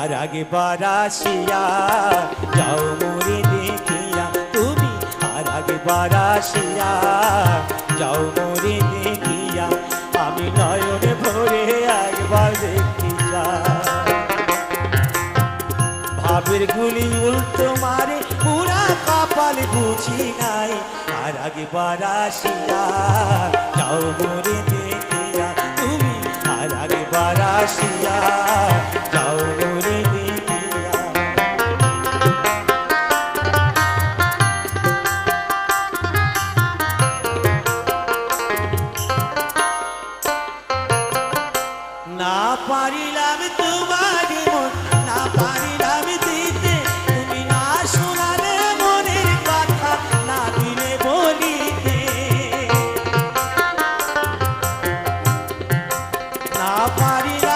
আর আগে বারাসিয়া যাও মোরে দেখিয়া তুমি আর আগে বারাসিয়া যাও মোরে দেখিয়া আমি নয়নে ভরে একবার দেখি যা ভাবের গুলি উল্টো মারে পুরা কপাল বুঝি নাই আর আগে বারাসিয়া যাও মোরে দেখিয়া তুমি আর আগে বারাসিয়া যাও মোরে দেখিয়া না পারিলাম তোমার মন না পারিলাম